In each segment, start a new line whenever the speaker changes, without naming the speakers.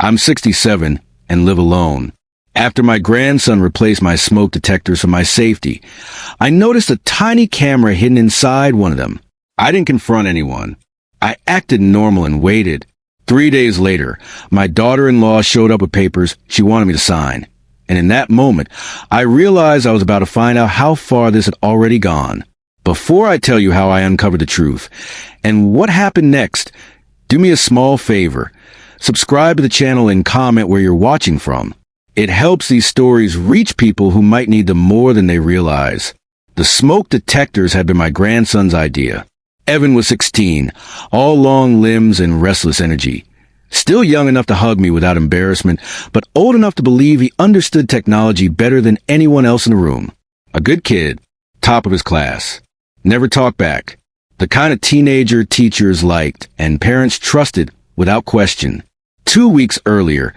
I'm 67 and live alone. After my grandson replaced my smoke detectors for my safety, I noticed a tiny camera hidden inside one of them. I didn't confront anyone. I acted normal and waited. 3 days later, my daughter-in-law showed up with papers she wanted me to sign. And in that moment, I realized I was about to find out how far this had already gone. Before I tell you how I uncovered the truth and what happened next, do me a small favor. Subscribe to the channel and comment where you're watching from. It helps these stories reach people who might need them more than they realize. The smoke detectors had been my grandson's idea. Evan was 16, all long limbs and restless energy. Still young enough to hug me without embarrassment, but old enough to believe he understood technology better than anyone else in the room. A good kid, top of his class. Never talked back. The kind of teenager teachers liked and parents trusted without question. 2 weeks earlier,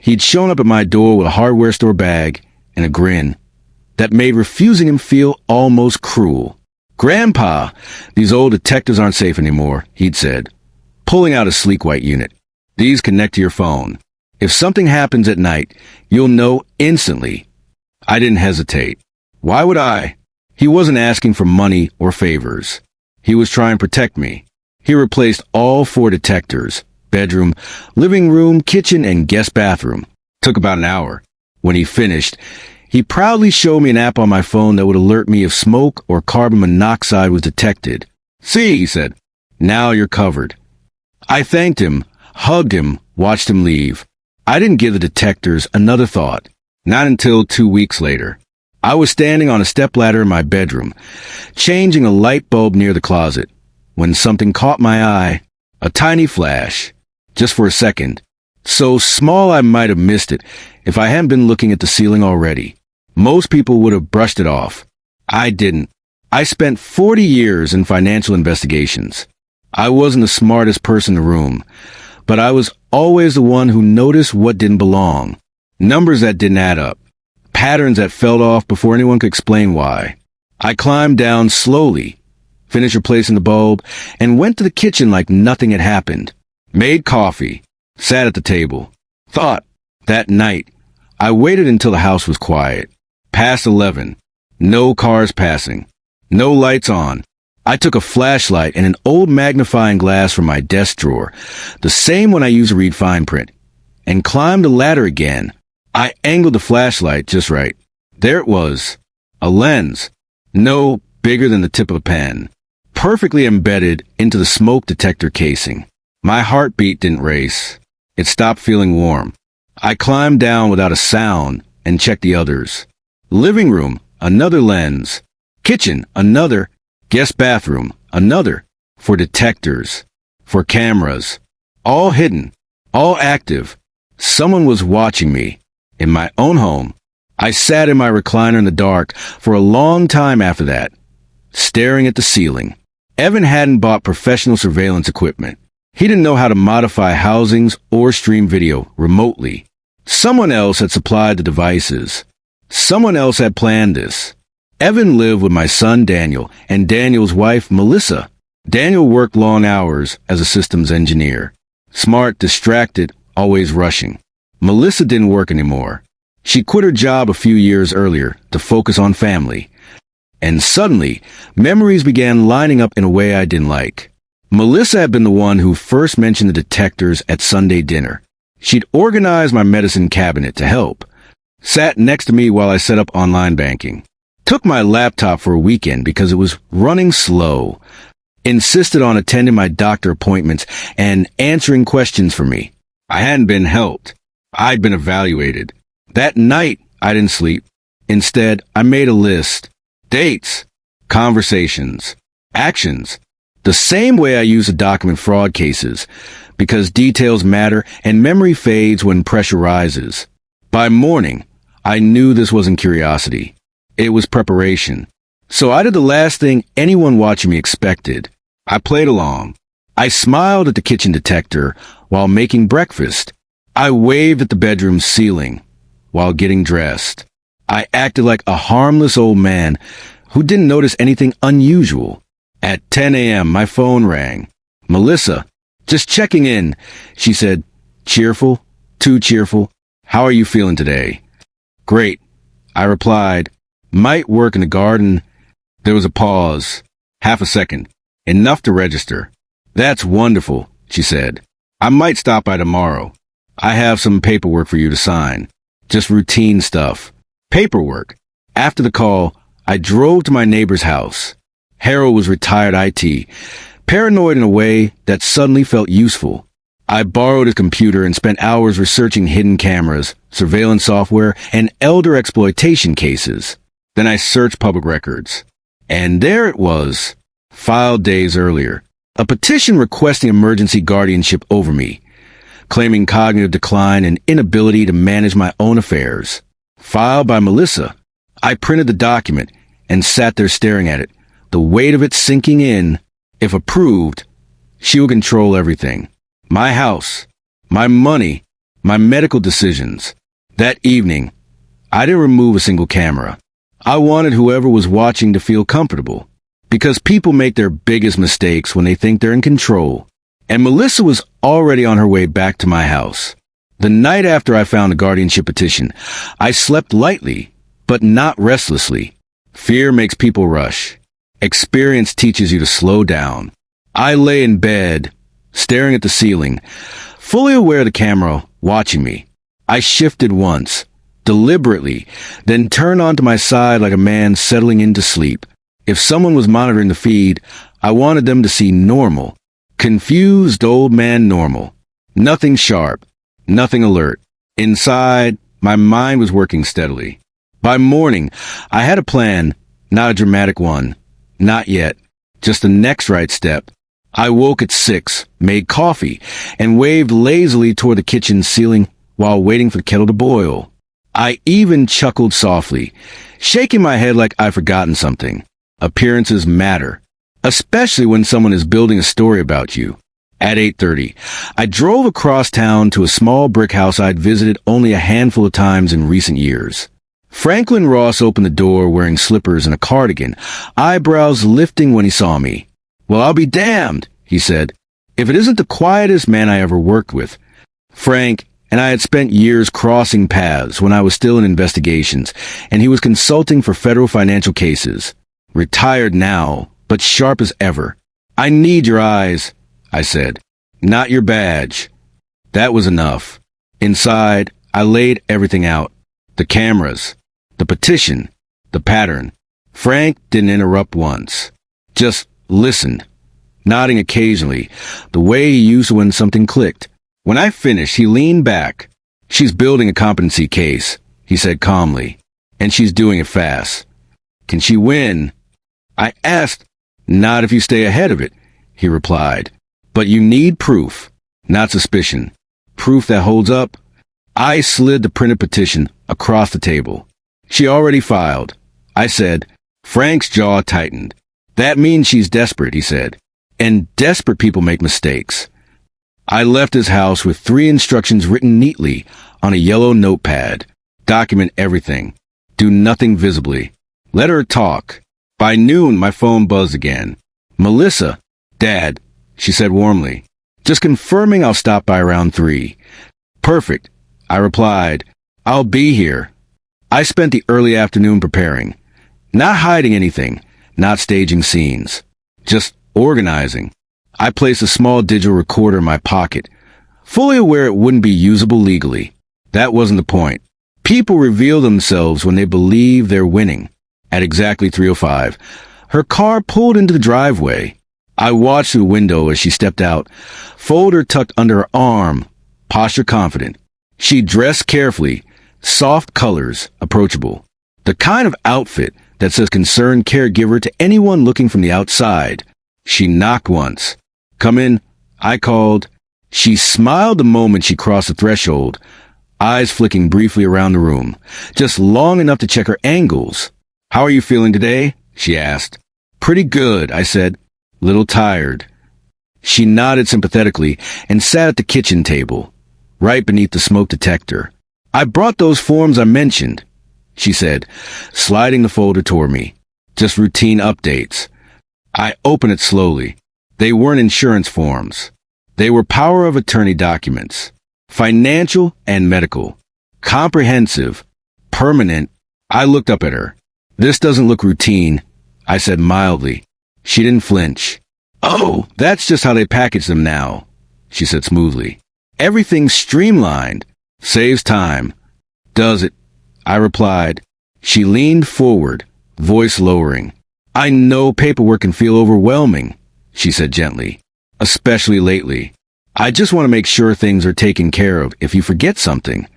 he'd shown up at my door with a hardware store bag and a grin that made refusing him feel almost cruel. "Grandpa, these old detectors aren't safe anymore," he'd said, pulling out a sleek white unit. "These connect to your phone. If something happens at night, you'll know instantly." I didn't hesitate. Why would I? He wasn't asking for money or favors. He was trying to protect me. He replaced all 4 detectors: bedroom, living room, kitchen, and guest bathroom. Took about an hour. When he finished, he proudly showed me an app on my phone that would alert me if smoke or carbon monoxide was detected. "See," he said, "now you're covered." I thanked him, hugged him, watched him leave. I didn't give the detectors another thought. Not until 2 weeks later. I was standing on a stepladder in my bedroom, changing a light bulb near the closet, when something caught my eye. A tiny flash. Just for a second. So small I might have missed it if I hadn't been looking at the ceiling already. Most people would have brushed it off. I didn't. I spent 40 years in financial investigations. I wasn't the smartest person in the room, but I was always the one who noticed what didn't belong. Numbers that didn't add up. Patterns that fell off before anyone could explain why. I climbed down slowly, finished replacing the bulb, and went to the kitchen like nothing had happened. Made coffee, sat at the table. Thought, that night, I waited until the house was quiet. Past 11. No cars passing. No lights on. I took a flashlight and an old magnifying glass from my desk drawer, the same one I use to read fine print, and climbed the ladder again. I angled the flashlight just right. There it was. A lens. No bigger than the tip of a pen. Perfectly embedded into the smoke detector casing. My heartbeat didn't race. It stopped feeling warm. I climbed down without a sound and checked the others. Living room, another lens. Kitchen, another. Guest bathroom, another. For detectors. For cameras. All hidden. All active. Someone was watching me. In my own home. I sat in my recliner in the dark for a long time after that, staring at the ceiling. Evan hadn't bought professional surveillance equipment. He didn't know how to modify housings or stream video remotely. Someone else had supplied the devices. Someone else had planned this. Evan lived with my son Daniel and Daniel's wife Melissa. Daniel worked long hours as a systems engineer. Smart, distracted, always rushing. Melissa didn't work anymore. She quit her job a few years earlier to focus on family. And suddenly, memories began lining up in a way I didn't like. Melissa had been the one who first mentioned the detectors at Sunday dinner. She'd organized my medicine cabinet to help. Sat next to me while I set up online banking. Took my laptop for a weekend because it was running slow. Insisted on attending my doctor appointments and answering questions for me. I hadn't been helped. I'd been evaluated. That night, I didn't sleep. Instead, I made a list. Dates. Conversations. Actions. The same way I use to document fraud cases, because details matter and memory fades when pressure rises. By morning, I knew this wasn't curiosity. It was preparation. So I did the last thing anyone watching me expected. I played along. I smiled at the kitchen detector while making breakfast. I waved at the bedroom ceiling while getting dressed. I acted like a harmless old man who didn't notice anything unusual. At 10 a.m., my phone rang. "Melissa, just checking in," she said, cheerful, too cheerful. How are you feeling today? Great, I replied. Might work in the garden. There was a pause. Half a second. Enough to register. That's wonderful, she said. I might stop by tomorrow. I have some paperwork for you to sign. Just routine stuff. Paperwork. After the call, I drove to my neighbor's house. Harold was retired IT, paranoid in a way that suddenly felt useful. I borrowed his computer and spent hours researching hidden cameras, surveillance software, and elder exploitation cases. Then I searched public records. And there it was, filed days earlier. A petition requesting emergency guardianship over me, claiming cognitive decline and inability to manage my own affairs. Filed by Melissa. I printed the document and sat there staring at it, the weight of it sinking in. If approved, she would control everything. My house, my money, my medical decisions. That evening, I didn't remove a single camera. I wanted whoever was watching to feel comfortable, because people make their biggest mistakes when they think they're in control. And Melissa was already on her way back to my house. The night after I found the guardianship petition, I slept lightly, but not restlessly. Fear makes people rush. Experience teaches you to slow down. I lay in bed, staring at the ceiling, fully aware of the camera watching me. I shifted once, deliberately, then turned onto my side like a man settling into sleep. If someone was monitoring the feed, I wanted them to see normal. Confused old man normal. Nothing sharp. Nothing alert. Inside, my mind was working steadily. By morning, I had a plan, not a dramatic one. Not yet. Just the next right step. I woke at 6, made coffee, and waved lazily toward the kitchen ceiling while waiting for the kettle to boil. I even chuckled softly, shaking my head like I'd forgotten something. Appearances matter, especially when someone is building a story about you. At 8:30, I drove across town to a small brick house I'd visited only a handful of times in recent years. Franklin Ross opened the door wearing slippers and a cardigan, eyebrows lifting when he saw me. "Well, I'll be damned," he said, "if it isn't the quietest man I ever worked with." Frank and I had spent years crossing paths when I was still in investigations, and he was consulting for federal financial cases. Retired now, but sharp as ever. "I need your eyes," I said. "Not your badge." That was enough. Inside, I laid everything out. The cameras, the petition, the pattern. Frank didn't interrupt once. Just listened, nodding occasionally, the way he used when something clicked. When I finished, he leaned back. "She's building a competency case," he said calmly, "and she's doing it fast. Can she win?" I asked. "Not if you stay ahead of it," he replied. "But you need proof, not suspicion. Proof that holds up." I slid the printed petition across the table. "She already filed," I said. Frank's jaw tightened. "That means she's desperate," he said. "And desperate people make mistakes." I left his house with 3 instructions written neatly on a yellow notepad. Document everything. Do nothing visibly. Let her talk. By noon, my phone buzzed again. "Melissa." "Dad," she said warmly. "Just confirming I'll stop by around 3. "Perfect," I replied. "I'll be here." I spent the early afternoon preparing. Not hiding anything, not staging scenes. Just organizing. I placed a small digital recorder in my pocket, fully aware it wouldn't be usable legally. That wasn't the point. People reveal themselves when they believe they're winning. At exactly 3:05, her car pulled into the driveway. I watched through the window as she stepped out, folder tucked under her arm, posture confident. She dressed carefully, soft colors, approachable. The kind of outfit that says concerned caregiver to anyone looking from the outside. She knocked once. "Come in," I called. She smiled the moment she crossed the threshold, eyes flicking briefly around the room, just long enough to check her angles. "How are you feeling today?" she asked. "Pretty good," I said. "Little tired." She nodded sympathetically and sat at the kitchen table, right beneath the smoke detector. "I brought those forms I mentioned," she said, sliding the folder toward me. "Just routine updates." I opened it slowly. They weren't insurance forms. They were power of attorney documents. Financial and medical. Comprehensive. Permanent. I looked up at her. This doesn't look routine, I said mildly. She didn't flinch. Oh, that's just how they package them now, she said smoothly. Everything's streamlined. Saves time. Does it? I replied. She leaned forward, voice lowering. I know paperwork can feel overwhelming, she said gently. Especially lately. I just want to make sure things are taken care of if you forget something.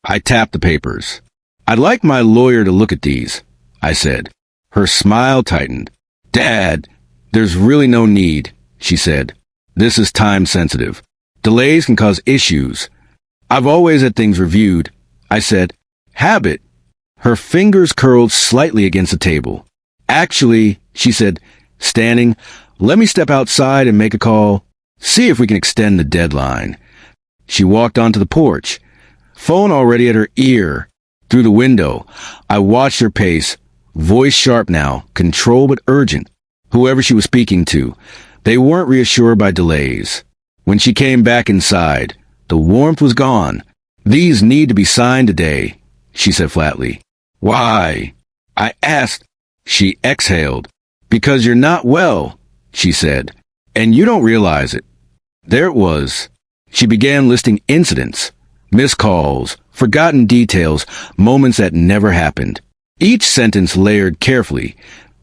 I tapped the papers. I'd like my lawyer to look at these, I said. Her smile tightened. Dad, there's really no need, she said. This is time sensitive. Delays can cause issues. I've always had things reviewed, I said. Habit. Her fingers curled slightly against the table. Actually, she said, standing, let me step outside and make a call. See if we can extend the deadline. She walked onto the porch, phone already at her ear. Through the window, I watched her pace, voice sharp now, control but urgent. Whoever she was speaking to, they weren't reassured by delays. When she came back inside, the warmth was gone. These need to be signed today, she said flatly. Why? I asked. She exhaled. Because you're not well, she said, and you don't realize it. There it was. She began listing incidents, missed calls, forgotten details, moments that never happened. Each sentence layered carefully,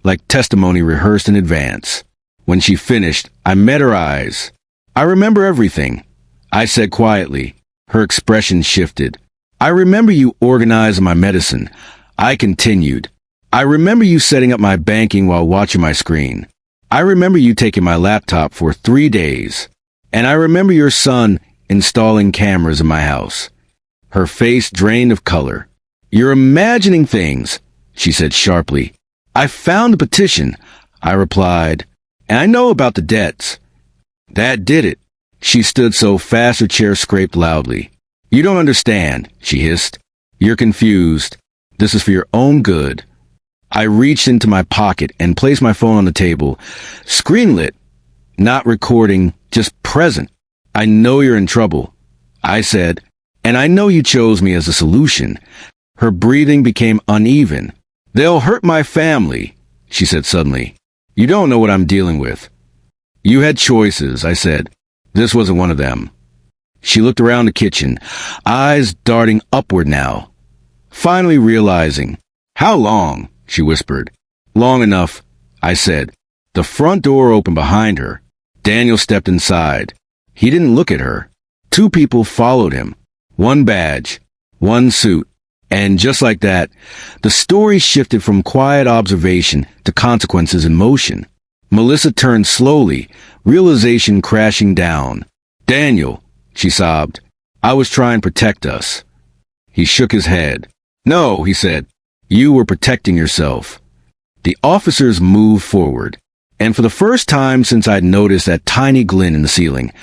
like testimony rehearsed in advance. When she finished, I met her eyes. I remember everything, I said quietly. Her expression shifted. I remember you organizing my medicine. I continued. I remember you setting up my banking while watching my screen. I remember you taking my laptop for 3 days. And I remember your son installing cameras in my house. Her face drained of color. You're imagining things, she said sharply. I found the petition, I replied, and I know about the debts. That did it. She stood so fast her chair scraped loudly. You don't understand, she hissed. You're confused. This is for your own good. I reached into my pocket and placed my phone on the table. Screen lit. Not recording, just present. I know you're in trouble, I said, and I know you chose me as a solution. Her breathing became uneven. They'll hurt my family, she said suddenly. You don't know what I'm dealing with. You had choices, I said. This wasn't one of them. She looked around the kitchen, eyes darting upward now. Finally realizing. How long? She whispered. Long enough, I said. The front door opened behind her. Daniel stepped inside. He didn't look at her. 2 people followed him. 1 badge, 1 suit. And just like that, the story shifted from quiet observation to consequences in motion. Melissa turned slowly, realization crashing down. Daniel, she sobbed. I was trying to protect us. He shook his head. No, he said. You were protecting yourself. The officers moved forward. And for the first time since I'd noticed that tiny glint in the ceiling,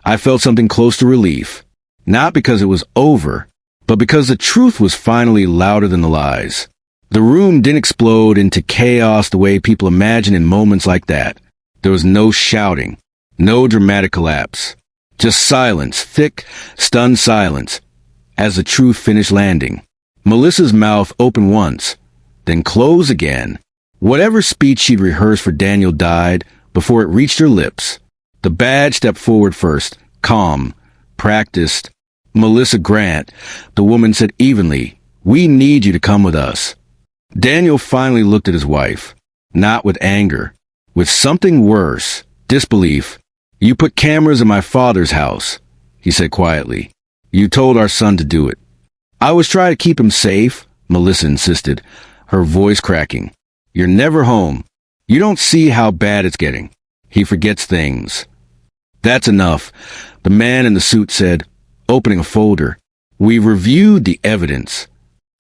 I felt something close to relief. Not because it was over, but because the truth was finally louder than the lies. The room didn't explode into chaos the way people imagine in moments like that. There was no shouting, no dramatic collapse. Just silence, thick, stunned silence, as the truth finished landing. Melissa's mouth opened once, then closed again. Whatever speech she'd rehearsed for Daniel died before it reached her lips. The badge stepped forward first, calm, practiced. Melissa Grant, the woman said evenly, we need you to come with us. Daniel finally looked at his wife, not with anger, with something worse, disbelief. You put cameras in my father's house, he said quietly. You told our son to do it. I was trying to keep him safe, Melissa insisted, her voice cracking. You're never home. You don't see how bad it's getting. He forgets things. That's enough, the man in the suit said, opening a folder. We've reviewed the evidence.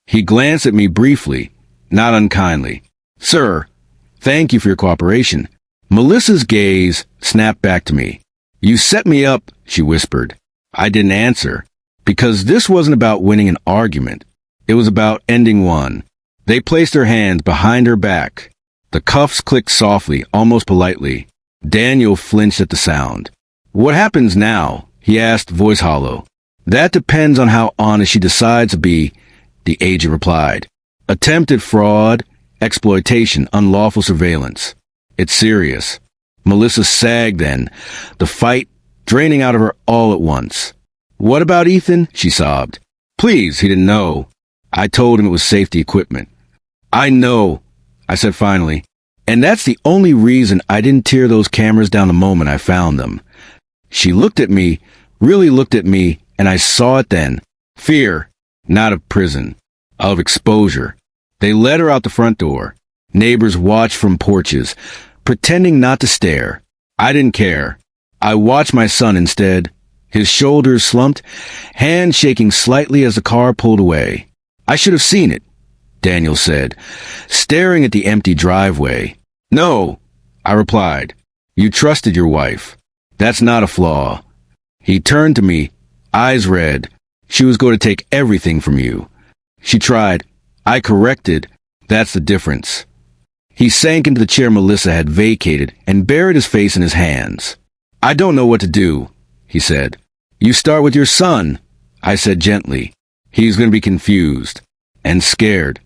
He glanced at me briefly, not unkindly. Sir, thank you for your cooperation. Melissa's gaze snapped back to me. You set me up, she whispered. I didn't answer, because this wasn't about winning an argument. It was about ending one. They placed their hands behind her back. The cuffs clicked softly, almost politely. Daniel flinched at the sound. What happens now? He asked, voice hollow. That depends on how honest she decides to be, the agent replied. Attempted fraud, exploitation, unlawful surveillance. It's serious. Melissa sagged then, the fight draining out of her all at once. What about Ethan? She sobbed. Please, he didn't know. I told him it was safety equipment. I know, I said finally. And that's the only reason I didn't tear those cameras down the moment I found them. She looked at me, really looked at me, and I saw it then. Fear, not of prison, of exposure. They led her out the front door. Neighbors watched from porches, pretending not to stare. I didn't care. I watched my son instead, his shoulders slumped, hands shaking slightly as the car pulled away. I should have seen it, Daniel said, staring at the empty driveway. No, I replied. You trusted your wife. That's not a flaw. He turned to me, eyes red. She was going to take everything from you. She tried. I corrected. That's the difference. He sank into the chair Melissa had vacated and buried his face in his hands. I don't know what to do, he said. You start with your son, I said gently. He's going to be confused and scared.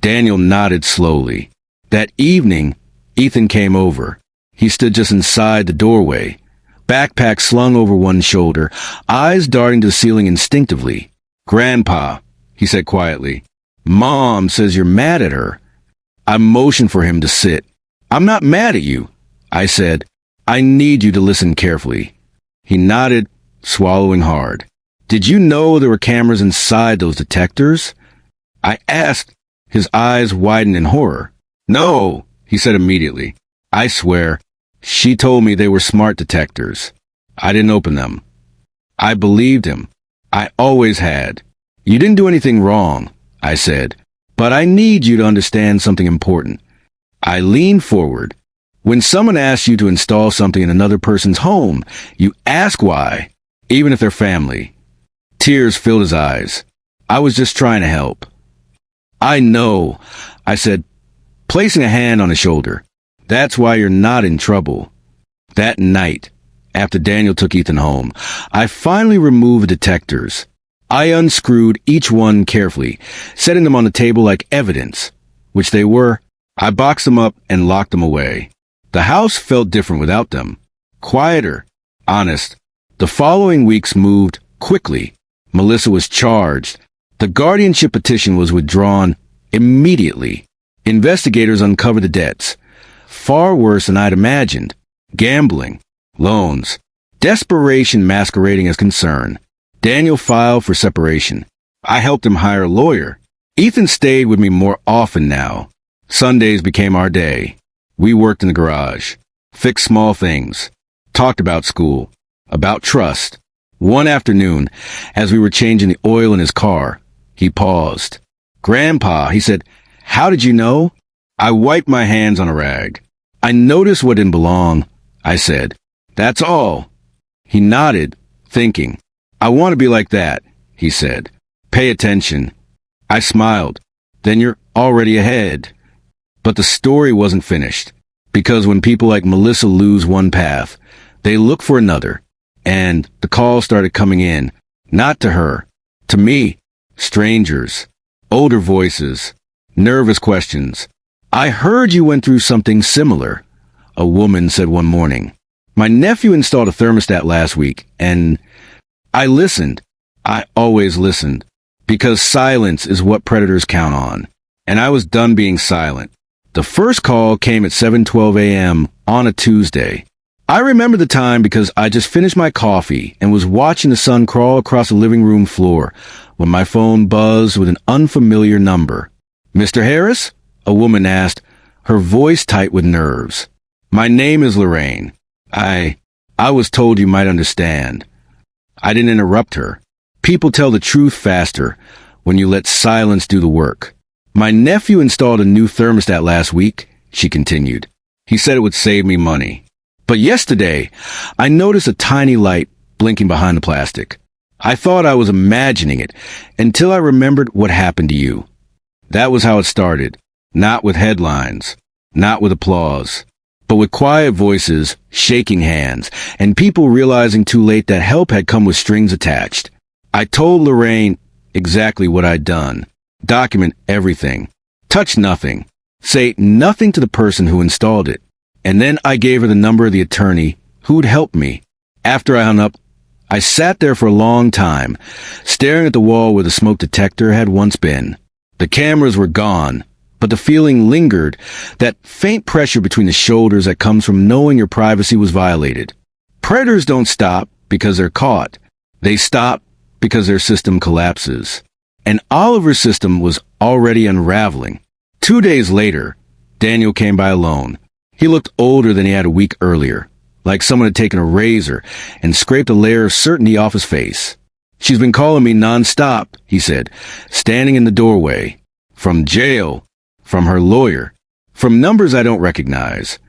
Daniel nodded slowly. That evening, Ethan came over. He stood just inside the doorway, backpack slung over one shoulder, eyes darting to the ceiling instinctively. Grandpa, he said quietly. Mom says you're mad at her. I motioned for him to sit. I'm not mad at you, I said. I need you to listen carefully. He nodded, swallowing hard. Did you know there were cameras inside those detectors? I asked. His eyes widened in horror. No, he said immediately. I swear, she told me they were smart detectors. I didn't open them. I believed him. I always had. You didn't do anything wrong, I said. But I need you to understand something important. I leaned forward. When someone asks you to install something in another person's home, you ask why, even if they're family. Tears filled his eyes. I was just trying to help. I know, I said, placing a hand on his shoulder. That's why you're not in trouble. That night, after Daniel took Ethan home, I finally removed the detectors. I unscrewed each one carefully, setting them on the table like evidence, which they were. I boxed them up and locked them away. The house felt different without them. Quieter, honest. The following weeks moved quickly. Melissa was charged. The guardianship petition was withdrawn immediately. Investigators uncovered the debts. Far worse than I'd imagined. Gambling, loans, desperation masquerading as concern. Daniel filed for separation. I helped him hire a lawyer. Ethan stayed with me more often now. Sundays became our day. We worked in the garage, fixed small things, talked about school, about trust. One afternoon, as we were changing the oil in his car, he paused. Grandpa, he said, how did you know? I wiped my hands on a rag. I noticed what didn't belong, I said. That's all. He nodded, thinking. I want to be like that, he said. Pay attention. I smiled. Then you're already ahead. But the story wasn't finished, because when people like Melissa lose one path, they look for another. And the calls started coming in, not to her, to me, strangers, older voices, nervous questions. I heard you went through something similar, a woman said one morning. My nephew installed a thermostat last week, and I listened. I always listened, because silence is what predators count on. And I was done being silent. The first call came at 7:12 a.m. on a Tuesday. I remember the time because I just finished my coffee and was watching the sun crawl across the living room floor when my phone buzzed with an unfamiliar number. Mr. Harris? A woman asked, her voice tight with nerves. My name is Lorraine. I was told you might understand. I didn't interrupt her. People tell the truth faster when you let silence do the work. My nephew installed a new thermostat last week, she continued. He said it would save me money. But yesterday, I noticed a tiny light blinking behind the plastic. I thought I was imagining it until I remembered what happened to you. That was how it started. Not with headlines, not with applause, but with quiet voices, shaking hands, and people realizing too late that help had come with strings attached. I told Lorraine exactly what I'd done. Document everything. Touch nothing. Say nothing to the person who installed it. And then I gave her the number of the attorney who'd help me. After I hung up, I sat there for a long time, staring at the wall where the smoke detector had once been. The cameras were gone, but the feeling lingered, that faint pressure between the shoulders that comes from knowing your privacy was violated. Predators don't stop because they're caught. They stop because their system collapses. And Oliver's system was already unraveling. 2 days later, Daniel came by alone. He looked older than he had a week earlier, like someone had taken a razor and scraped a layer of certainty off his face. "She's been calling me nonstop," he said, standing in the doorway. "From jail, from her lawyer, from numbers I don't recognize."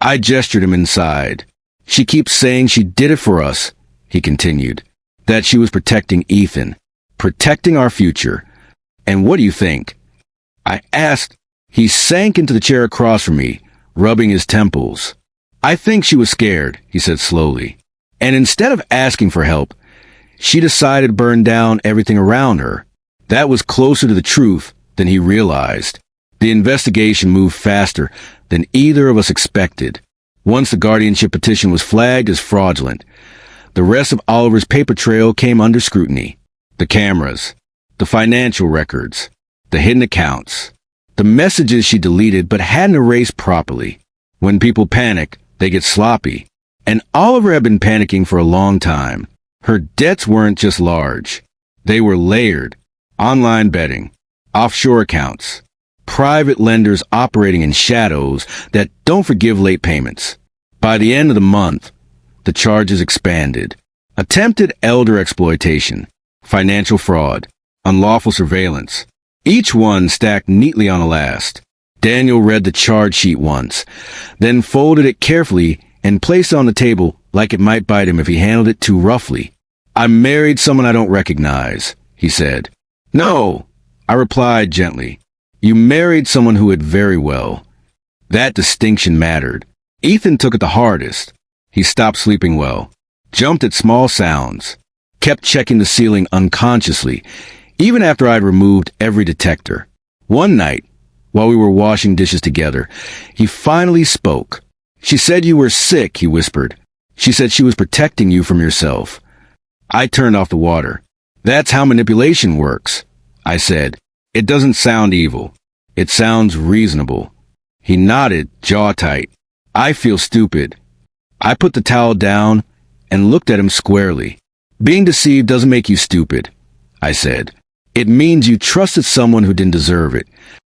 I gestured him inside. "She keeps saying she did it for us," he continued, "that she was protecting Ethan, protecting our future. And what do you think?" I asked. He sank into the chair across from me, rubbing his temples. "I think she was scared," he said slowly. "And instead of asking for help, she decided to burn down everything around her. That was closer to the truth than he realized. The investigation moved faster than either of us expected. Once the guardianship petition was flagged as fraudulent, the rest of Oliver's paper trail came under scrutiny. The cameras, the financial records, the hidden accounts, the messages she deleted but hadn't erased properly. When people panic, they get sloppy. And Oliver had been panicking for a long time. Her debts weren't just large. They were layered. Online betting, offshore accounts, private lenders operating in shadows that don't forgive late payments. By the end of the month, the charges expanded. Attempted elder exploitation, financial fraud, unlawful surveillance. Each one stacked neatly on the last. Daniel read the charge sheet once, then folded it carefully and placed it on the table like it might bite him if he handled it too roughly. "I married someone I don't recognize," he said. "No," I replied gently. "You married someone who had very well." That distinction mattered. Ethan took it the hardest. He stopped sleeping well, jumped at small sounds, kept checking the ceiling unconsciously, even after I'd removed every detector. One night, while we were washing dishes together, he finally spoke. "She said you were sick," he whispered. "She said she was protecting you from yourself." I turned off the water. "That's how manipulation works," I said. "It doesn't sound evil. It sounds reasonable." He nodded, jaw tight. "I feel stupid." I put the towel down and looked at him squarely. "Being deceived doesn't make you stupid," I said. "It means you trusted someone who didn't deserve it."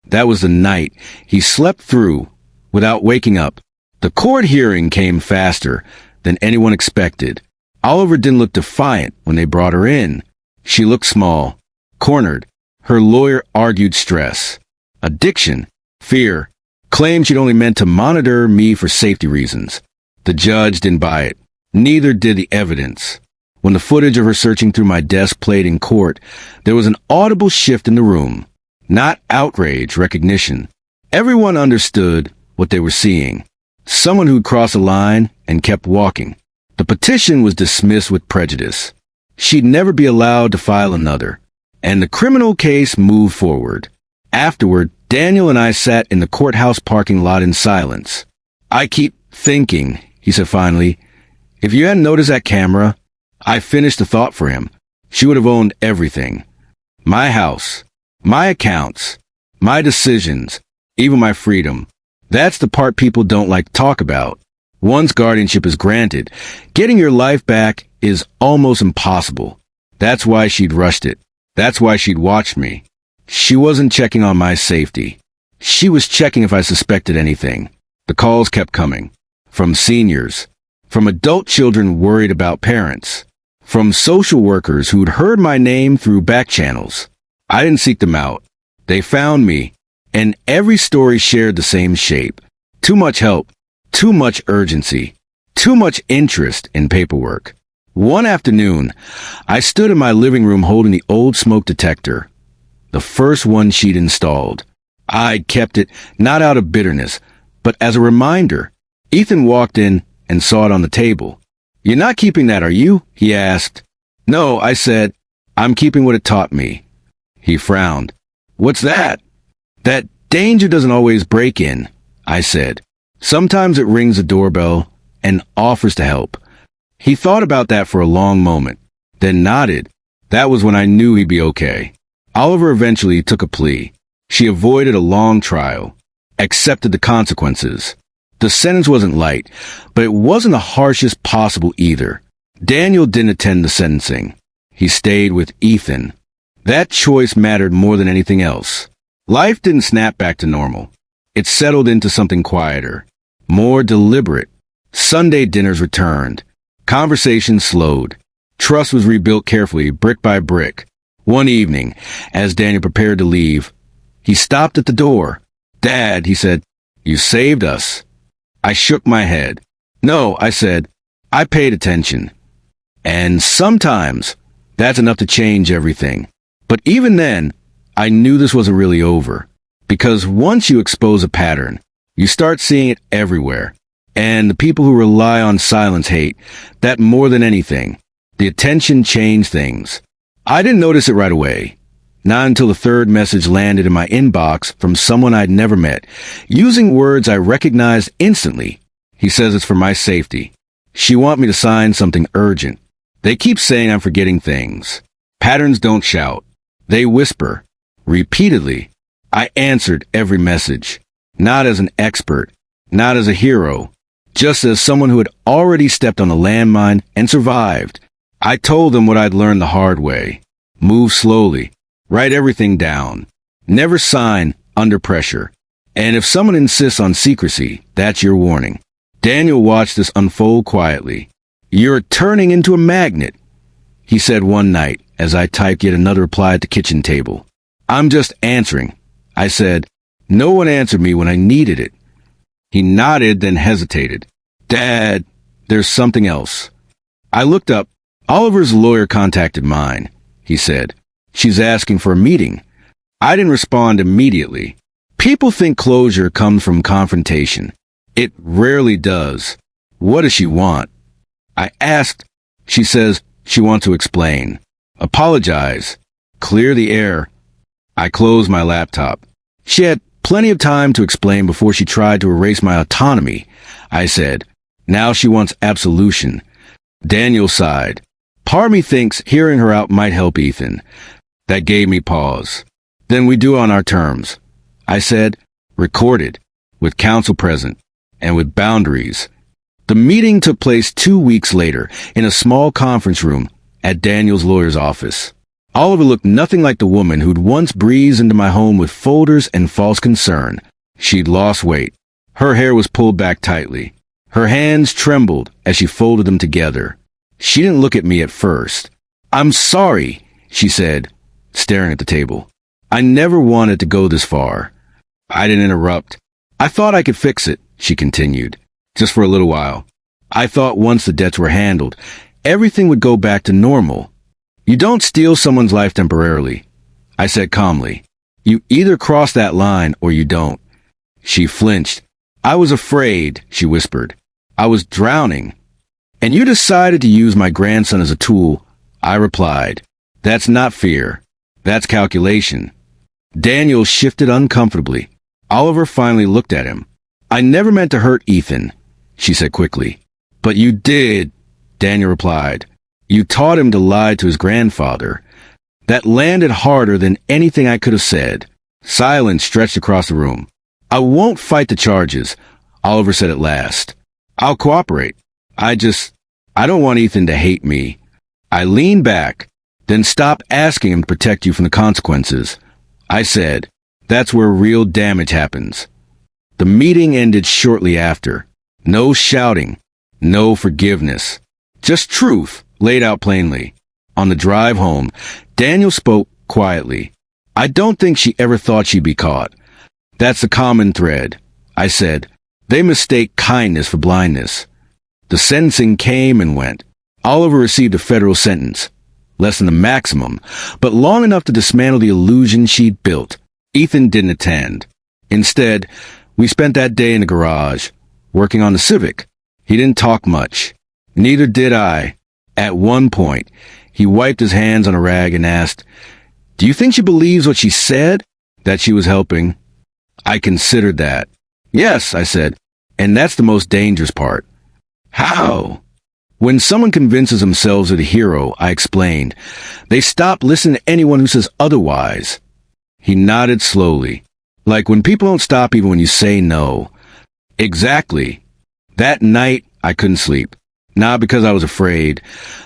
That was the night he slept through without waking up. The court hearing came faster than anyone expected. Oliver didn't look defiant when they brought her in. She looked small, cornered. Her lawyer argued stress, addiction, fear, claimed she'd only meant to monitor me for safety reasons. The judge didn't buy it. Neither did the evidence. When the footage of her searching through my desk played in court, there was an audible shift in the room. Not outrage, recognition. Everyone understood what they were seeing. Someone who'd crossed a line and kept walking. The petition was dismissed with prejudice. She'd never be allowed to file another. And the criminal case moved forward. Afterward, Daniel and I sat in the courthouse parking lot in silence. "I keep thinking," he said finally, "if you hadn't noticed that camera," I finished the thought for him, "she would have owned everything. My house, my accounts, my decisions, even my freedom. That's the part people don't like to talk about. Once guardianship is granted, getting your life back is almost impossible. That's why she'd rushed it. That's why she'd watched me. She wasn't checking on my safety. She was checking if I suspected anything." The calls kept coming. From seniors, from adult children worried about parents, from social workers who'd heard my name through back channels. I didn't seek them out. They found me, and every story shared the same shape. Too much help, too much urgency, too much interest in paperwork. One afternoon, I stood in my living room holding the old smoke detector, the first one she'd installed. I'd kept it not out of bitterness, but as a reminder. Ethan walked in and saw it on the table. "You're not keeping that, are you?" he asked. "No," I said. I'm keeping what it taught me. He frowned. What's that? That danger doesn't always break in, I said. Sometimes it rings a doorbell and offers to help. He thought about that for a long moment, then nodded. That was when I knew he'd be okay. Oliver eventually took a plea. She avoided a long trial, accepted the consequences. The sentence wasn't light, but it wasn't the harshest possible either. Daniel didn't attend the sentencing. He stayed with Ethan. That choice mattered more than anything else. Life didn't snap back to normal. It settled into something quieter, more deliberate. Sunday dinners returned. Conversation slowed. Trust was rebuilt carefully, brick by brick. One evening, as Daniel prepared to leave, he stopped at the door. Dad, he said, you saved us. I shook my head. No, I said, I paid attention. And sometimes, that's enough to change everything. But even then, I knew this wasn't really over. Because once you expose a pattern, you start seeing it everywhere. And the people who rely on silence hate that more than anything. The attention changed things. I didn't notice it right away. Not until the third message landed in my inbox from someone I'd never met, using words I recognized instantly. He says it's for my safety. She wants me to sign something urgent. They keep saying I'm forgetting things. Patterns don't shout. They whisper. Repeatedly. I answered every message. Not as an expert. Not as a hero. Just as someone who had already stepped on a landmine and survived. I told them what I'd learned the hard way. Move slowly. Write everything down. Never sign under pressure. And if someone insists on secrecy, that's your warning. Daniel watched this unfold quietly. You're turning into a magnet, he said one night as I typed yet another reply at the kitchen table. I'm just answering. I said, no one answered me when I needed it. He nodded, then hesitated. Dad, there's something else. I looked up. Oliver's lawyer contacted mine, he said. She's asking for a meeting. I didn't respond immediately. People think closure comes from confrontation. It rarely does. What does she want? I asked. She says she wants to explain. Apologize. Clear the air. I closed my laptop. She had plenty of time to explain before she tried to erase my autonomy. I said, now she wants absolution. Daniel sighed. Part of me thinks hearing her out might help Ethan. That gave me pause. Then we do on our terms. I said, recorded, with counsel present, and with boundaries. The meeting took place 2 weeks later in a small conference room at Daniel's lawyer's office. Oliver looked nothing like the woman who'd once breezed into my home with folders and false concern. She'd lost weight. Her hair was pulled back tightly. Her hands trembled as she folded them together. She didn't look at me at first. I'm sorry, she said, staring at the table. I never wanted to go this far. I didn't interrupt. I thought I could fix it, she continued, just for a little while. I thought once the debts were handled, everything would go back to normal. You don't steal someone's life temporarily, I said calmly. You either cross that line or you don't. She flinched. I was afraid, she whispered. I was drowning. And you decided to use my grandson as a tool, I replied. That's not fear. That's calculation. Daniel shifted uncomfortably. Oliver finally looked at him. I never meant to hurt Ethan, she said quickly. But you did, Daniel replied. You taught him to lie to his grandfather. That landed harder than anything I could have said. Silence stretched across the room. I won't fight the charges, Oliver said at last. I'll cooperate. I don't want Ethan to hate me. I leaned back, then stopped asking him to protect you from the consequences. I said, that's where real damage happens. The meeting ended shortly after. No shouting, no forgiveness. Just truth, laid out plainly. On the drive home, Daniel spoke quietly. I don't think she ever thought she'd be caught. That's a common thread. I said, they mistake kindness for blindness. The sentencing came and went. Oliver received a federal sentence. Less than the maximum, but long enough to dismantle the illusion she'd built. Ethan didn't attend. Instead, we spent that day in the garage, working on the Civic. He didn't talk much. Neither did I. At one point, He wiped his hands on a rag and asked, "Do you think she believes what she said? That she was helping?" I considered that. "Yes," I said, "and that's the most dangerous part." "How?" "When someone convinces themselves they're the hero," I explained, "they stop listening to anyone who says otherwise." He nodded slowly. "Like when people don't stop even when you say no." Exactly. That night, I couldn't sleep. Not because I was afraid,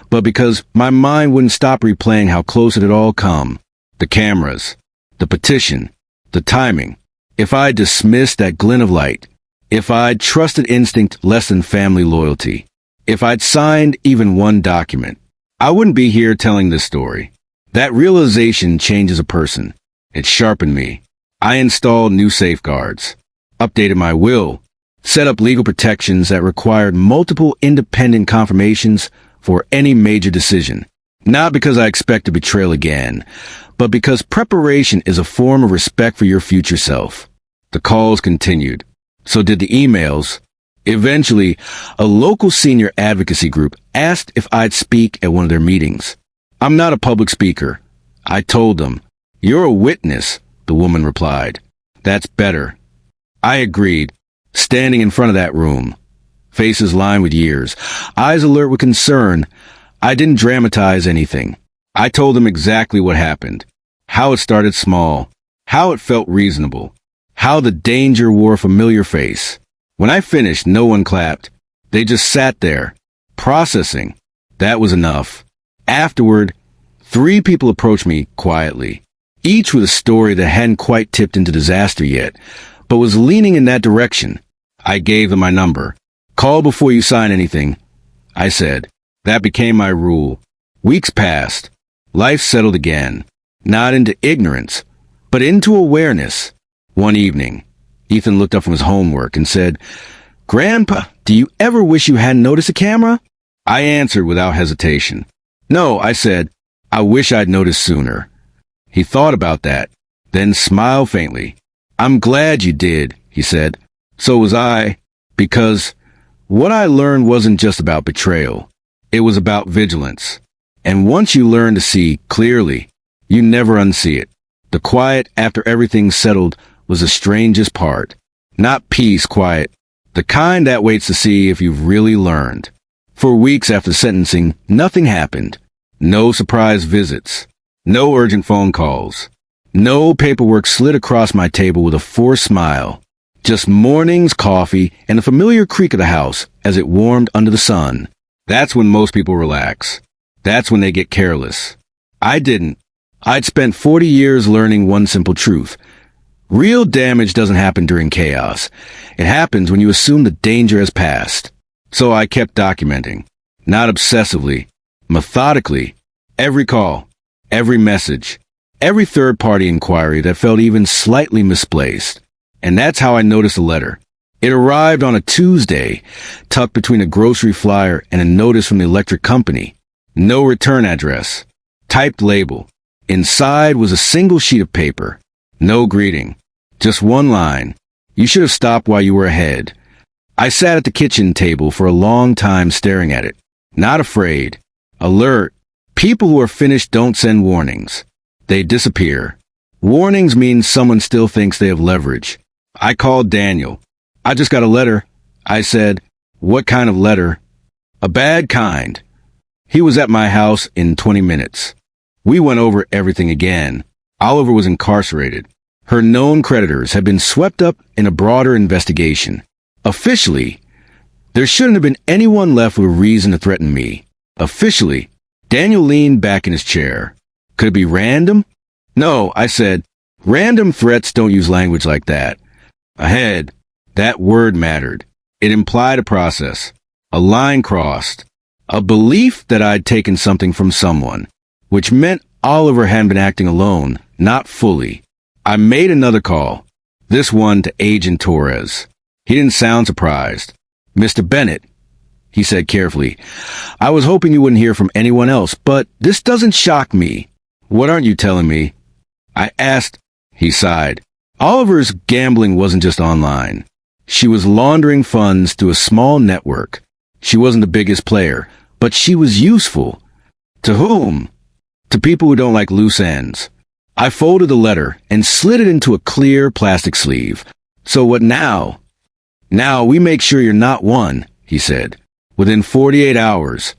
but because my mind wouldn't stop replaying how close it had all come. The cameras, the petition, the timing. If I dismissed that glint of light, if I'd trusted instinct less than family loyalty, if I'd signed even one document, I wouldn't be here telling this story. That realization changes a person. It sharpened me. I installed new safeguards, updated my will, set up legal protections that required multiple independent confirmations for any major decision. Not because I expect a betrayal again, but because preparation is a form of respect for your future self. The calls continued. So did the emails. Eventually, a local senior advocacy group asked if I'd speak at one of their meetings. "I'm not a public speaker," I told them. "You're a witness," the woman replied. "That's better." I agreed, standing in front of that room. Faces lined with years, eyes alert with concern. I didn't dramatize anything. I told them exactly what happened. How it started small. How it felt reasonable. How the danger wore a familiar face. When I finished, no one clapped. They just sat there, processing. That was enough. Afterward, 3 people approached me quietly, each with a story that hadn't quite tipped into disaster yet, but was leaning in that direction. I gave them my number. "Call before you sign anything," I said. That became my rule. Weeks passed. Life settled again. Not into ignorance, but into awareness. One evening, Ethan looked up from his homework and said, "Grandpa, do you ever wish you hadn't noticed a camera?" I answered without hesitation. "No," I said, "I wish I'd noticed sooner." He thought about that, then smiled faintly. "I'm glad you did," he said. "So was I, because what I learned wasn't just about betrayal. It was about vigilance. And once you learn to see clearly, you never unsee it. The quiet after everything settled was the strangest part. Not peace quiet, the kind that waits to see if you've really learned. For weeks after sentencing, nothing happened. No surprise visits. No urgent phone calls. No paperwork slid across my table with a forced smile. Just mornings, coffee, and the familiar creak of the house as it warmed under the sun. That's when most people relax. That's when they get careless. I didn't. I'd spent 40 years learning one simple truth. Real damage doesn't happen during chaos. It happens when you assume the danger has passed. So I kept documenting. Not obsessively. Methodically. Every call. Every message. Every third-party inquiry that felt even slightly misplaced. And that's how I noticed the letter. It arrived on a Tuesday, tucked between a grocery flyer and a notice from the electric company. No return address. Typed label. Inside was a single sheet of paper. No greeting. Just one line. "You should have stopped while you were ahead." I sat at the kitchen table for a long time staring at it. Not afraid. Alert. People who are finished don't send warnings. They disappear. Warnings mean someone still thinks they have leverage. I called Daniel. "I just got a letter," I said. "What kind of letter?" "A bad kind." He was at my house in 20 minutes. We went over everything again. Oliver was incarcerated. Her known creditors had been swept up in a broader investigation. Officially, there shouldn't have been anyone left with a reason to threaten me. Officially, Daniel leaned back in his chair. Could it be random? "No," I said. "Random threats don't use language like that." Ahead. That word mattered. It implied a process. A line crossed. A belief that I'd taken something from someone, which meant Oliver hadn't been acting alone, not fully. I made another call. This one to Agent Torres. He didn't sound surprised. "Mr. Bennett," he said carefully, "I was hoping you wouldn't hear from anyone else, but this doesn't shock me." "What aren't you telling me?" I asked. He sighed. Oliver's gambling wasn't just online. She was laundering funds through a small network. She wasn't the biggest player, but she was useful. To whom? To people who don't like loose ends. I folded the letter and slid it into a clear plastic sleeve. So what now? Now we make sure you're not one, he said. Within 48 hours,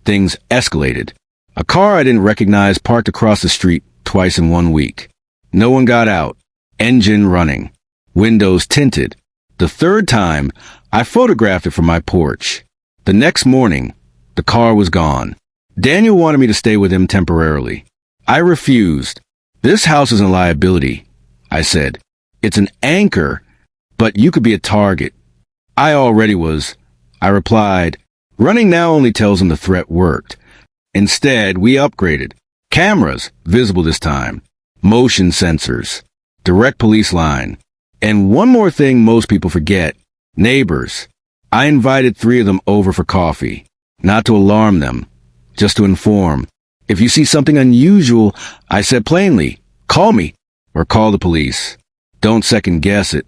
things escalated. A car I didn't recognize parked across the street twice in 1 week. No one got out. Engine running. Windows tinted. The third time, I photographed it from my porch. The next morning, the car was gone. Daniel wanted me to stay with him temporarily. I refused. This house isn't a liability, I said. It's an anchor, but you could be a target. I already was. I replied. Running now only tells him the threat worked. Instead, we upgraded. Cameras, visible this time. Motion sensors. Direct police line. And one more thing most people forget. Neighbors. I invited 3 of them over for coffee. Not to alarm them, just to inform. If you see something unusual, I said plainly, call me or call the police. Don't second guess it.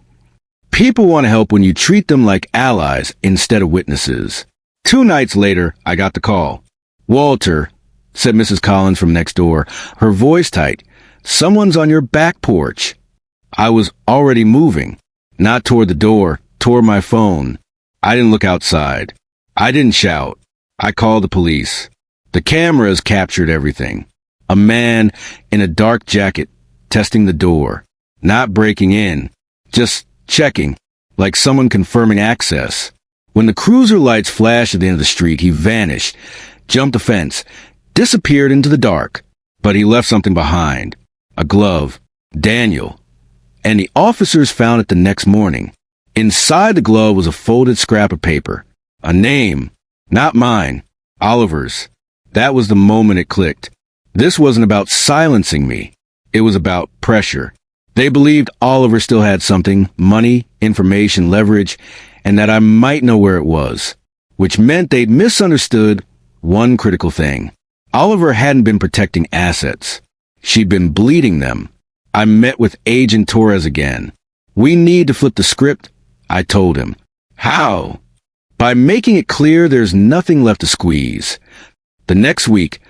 People want to help when you treat them like allies instead of witnesses. 2 nights later, I got the call. Walter, said Mrs. Collins from next door, her voice tight, someone's on your back porch. I was already moving, not toward the door, toward my phone. I didn't look outside. I didn't shout. I called the police. The cameras captured everything. A man in a dark jacket testing the door, not breaking in, just checking, like someone confirming access. When the cruiser lights flashed at the end of the street, he vanished, jumped the fence, disappeared into the dark, but he left something behind. A glove. Daniel. And the officers found it the next morning. Inside the glove was a folded scrap of paper. A name. Not mine. Oliver's. That was the moment it clicked. This wasn't about silencing me. It was about pressure. They believed Oliver still had something, money, information, leverage, and that I might know where it was, which meant they'd misunderstood one critical thing. Oliver hadn't been protecting assets. She'd been bleeding them. I met with Agent Torres again. We need to flip the script, I told him. How? By making it clear there's nothing left to squeeze. The next week,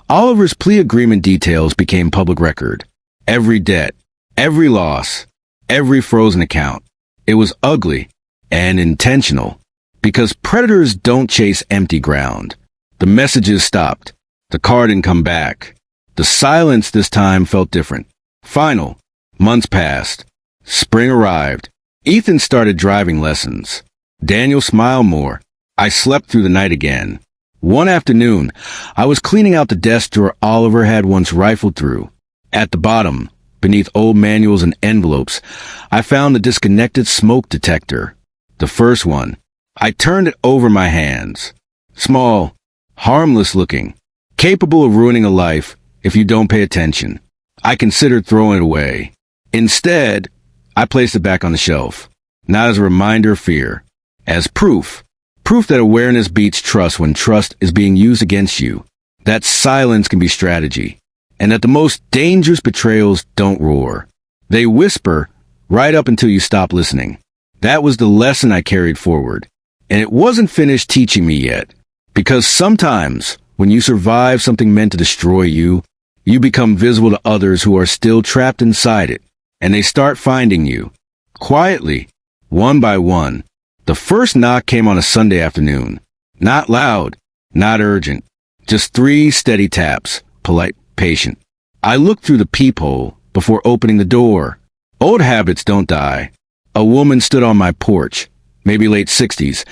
Oliver's plea agreement details became public record. Every debt, every loss, every frozen account. It was ugly and intentional, because predators don't chase empty ground. The messages stopped. The car didn't come back. The silence this time felt different. Final. Months passed. Spring arrived. Ethan started driving lessons. Daniel smiled more. I slept through the night again. One afternoon, I was cleaning out the desk drawer Oliver had once rifled through. At the bottom, beneath old manuals and envelopes, I found the disconnected smoke detector. The first one. I turned it over my hands. Small, harmless looking, capable of ruining a life if you don't pay attention. I considered throwing it away. Instead, I placed it back on the shelf, not as a reminder of fear, as proof. Proof that awareness beats trust when trust is being used against you, that silence can be strategy, and that the most dangerous betrayals don't roar. They whisper right up until you stop listening. That was the lesson I carried forward, and it wasn't finished teaching me yet, because sometimes when you survive something meant to destroy you, you become visible to others who are still trapped inside it, and they start finding you, quietly, one by one. The first knock came on a Sunday afternoon. Not loud, not urgent, just 3 steady taps, polite, patient. I looked through the peephole before opening the door. Old habits don't die. A woman stood on my porch, maybe late 60s,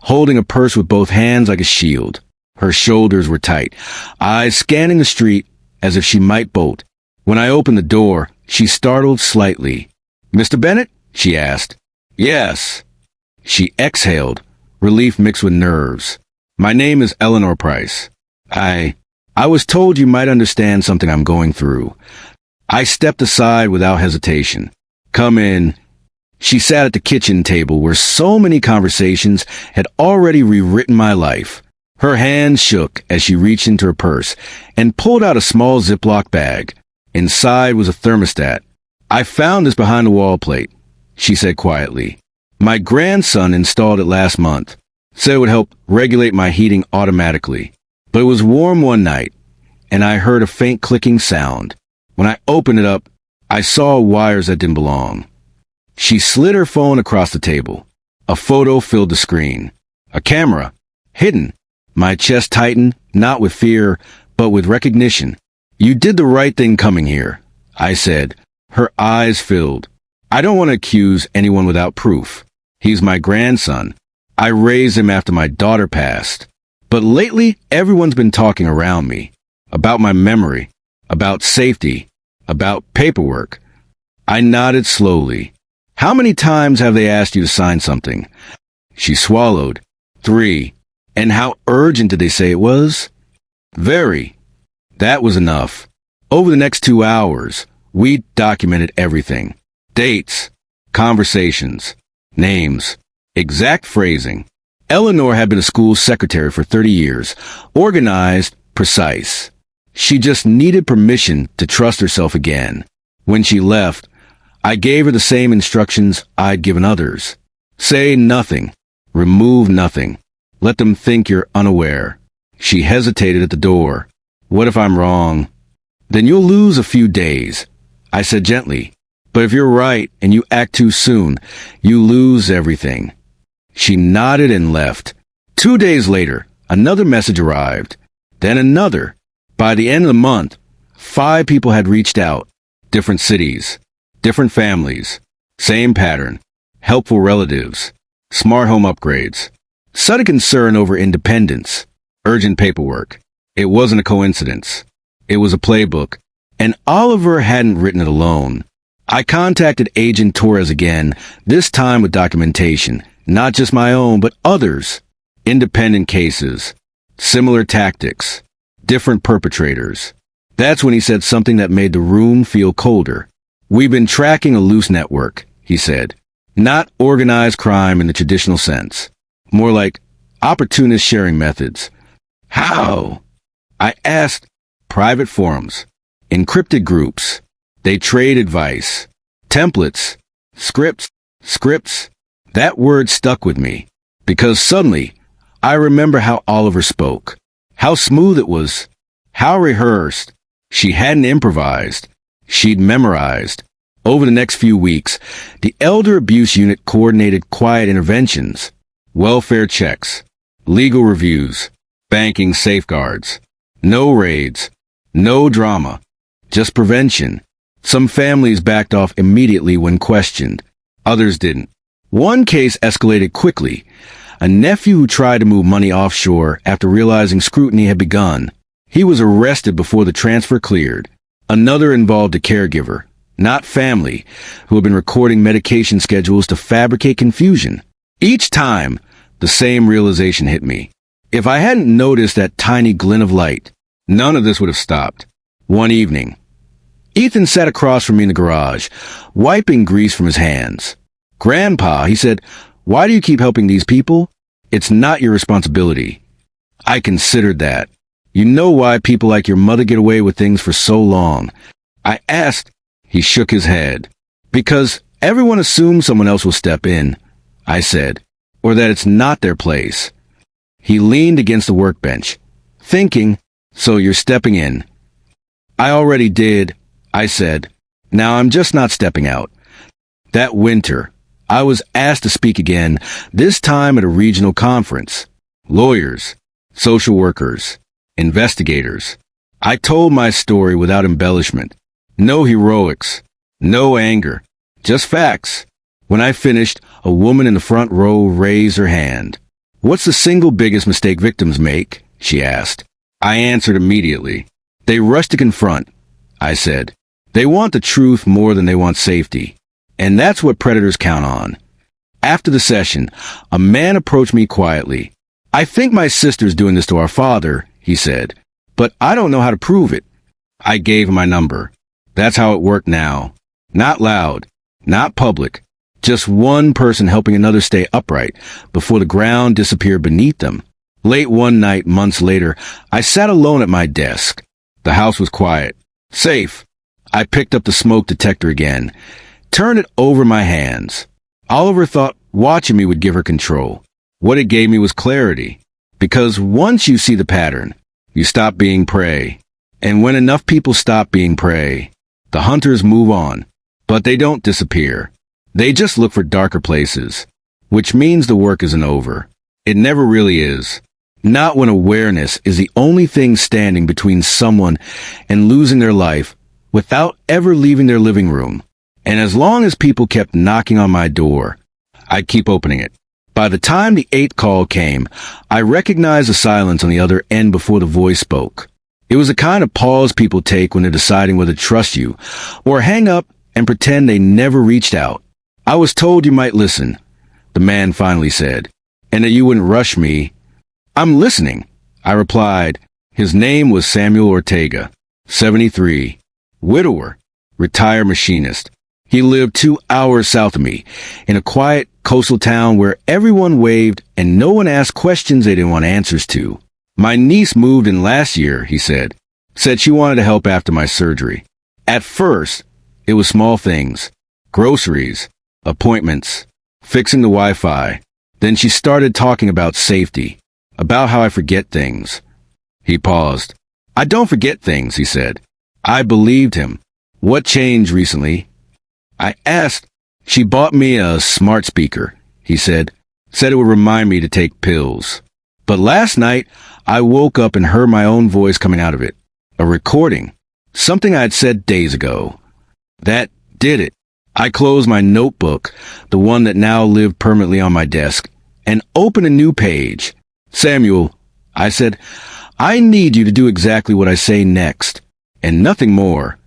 holding a purse with both hands like a shield. Her shoulders were tight, eyes scanning the street as if she might bolt. When I opened the door, she startled slightly. "Mr. Bennett?" she asked. "Yes." She exhaled, relief mixed with nerves. "My name is Eleanor Price. I was told you might understand something I'm going through." I stepped aside without hesitation. "Come in." She sat at the kitchen table where so many conversations had already rewritten my life. Her hands shook as she reached into her purse and pulled out a small Ziploc bag. Inside was a thermostat. "I found this behind the wall plate," she said quietly. "My grandson installed it last month. Said it would help regulate my heating automatically. But it was warm one night, and I heard a faint clicking sound. When I opened it up, I saw wires that didn't belong. She slid her phone across the table. A photo filled the screen. A camera. Hidden. My chest tightened, not with fear, but with recognition. "You did the right thing coming here," I said. Her eyes filled. "I don't want to accuse anyone without proof. He's my grandson. I raised him after my daughter passed. But lately, everyone's been talking around me. About my memory. About safety. About paperwork." I nodded slowly. "How many times have they asked you to sign something?" She swallowed. 3. "And how urgent did they say it was?" "Very." That was enough. Over the next 2 hours, we documented everything. Dates, conversations, names, exact phrasing. Eleanor had been a school secretary for 30 years, organized, precise. She just needed permission to trust herself again. When she left, I gave her the same instructions I'd given others. Say nothing. Remove nothing. Let them think you're unaware. She hesitated at the door. "What if I'm wrong?" "Then you'll lose a few days," I said gently. "But if you're right and you act too soon, you lose everything." She nodded and left. 2 days later, another message arrived. Then another. By the end of the month, 5 people had reached out. Different cities. Different families. Same pattern. Helpful relatives. Smart home upgrades. Sudden concern over independence. Urgent paperwork. It wasn't a coincidence. It was a playbook. And Oliver hadn't written it alone. I contacted Agent Torres again, this time with documentation. Not just my own, but others. Independent cases. Similar tactics. Different perpetrators. That's when he said something that made the room feel colder. "We've been tracking a loose network," he said. "Not organized crime in the traditional sense. More like opportunist sharing methods." "How?" I asked. "Private forums. Encrypted groups. They trade advice. Templates. Scripts. That word stuck with me. Because suddenly, I remember how Oliver spoke. How smooth it was. How rehearsed. She hadn't improvised. She'd memorized. Over the next few weeks, the Elder Abuse Unit coordinated quiet interventions, welfare checks, legal reviews, banking safeguards. No raids. No drama. Just prevention. Some families backed off immediately when questioned. Others didn't. One case escalated quickly. A nephew who tried to move money offshore after realizing scrutiny had begun. He was arrested before the transfer cleared. Another involved a caregiver, not family, who had been recording medication schedules to fabricate confusion. Each time, the same realization hit me. If I hadn't noticed that tiny glint of light, none of this would have stopped. One evening, Ethan sat across from me in the garage, wiping grease from his hands. "Grandpa," he said, "why do you keep helping these people? It's not your responsibility." I considered that. "You know why people like your mother get away with things for so long?" I asked. He shook his head. "Because everyone assumes someone else will step in," I said, "or that it's not their place." He leaned against the workbench, thinking, "So you're stepping in." "I already did," I said. "Now I'm just not stepping out." That winter, I was asked to speak again, this time at a regional conference. Lawyers, social workers, investigators. I told my story without embellishment. No heroics, no anger, just facts. When I finished, a woman in the front row raised her hand. "What's the single biggest mistake victims make?" she asked. I answered immediately. "They rush to confront," I said. "They want the truth more than they want safety. And that's what predators count on." After the session, a man approached me quietly. "I think my sister's doing this to our father," he said, "but I don't know how to prove it." I gave him my number. That's how it worked now. Not loud, not public, just one person helping another stay upright before the ground disappeared beneath them. Late one night, months later, I sat alone at my desk. The house was quiet. Safe. I picked up the smoke detector again, turned it over my hands. Oliver thought watching me would give her control. What it gave me was clarity. Because once you see the pattern, you stop being prey. And when enough people stop being prey, the hunters move on. But they don't disappear. They just look for darker places, which means the work isn't over. It never really is. Not when awareness is the only thing standing between someone and losing their life without ever leaving their living room. And as long as people kept knocking on my door, I'd keep opening it. By the time the 8th call came, I recognized the silence on the other end before the voice spoke. It was the kind of pause people take when they're deciding whether to trust you or hang up and pretend they never reached out. "I was told you might listen," the man finally said, "and that you wouldn't rush me." "I'm listening," I replied. His name was Samuel Ortega, 73, widower, retired machinist. He lived 2 hours south of me, in a quiet coastal town where everyone waved and no one asked questions they didn't want answers to. "My niece moved in last year," he said. "Said she wanted to help after my surgery. At first, it was small things, groceries, appointments, fixing the Wi-Fi. Then she started talking about safety, about how I forget things." He paused. "I don't forget things," he said. I believed him. "What changed recently?" I asked. "She bought me a smart speaker," he said. "Said it would remind me to take pills. But last night, I woke up and heard my own voice coming out of it. A recording. Something I had said days ago. That did it. I closed my notebook, the one that now lived permanently on my desk, and opened a new page. "Samuel," I said, "I need you to do exactly what I say next, and nothing more."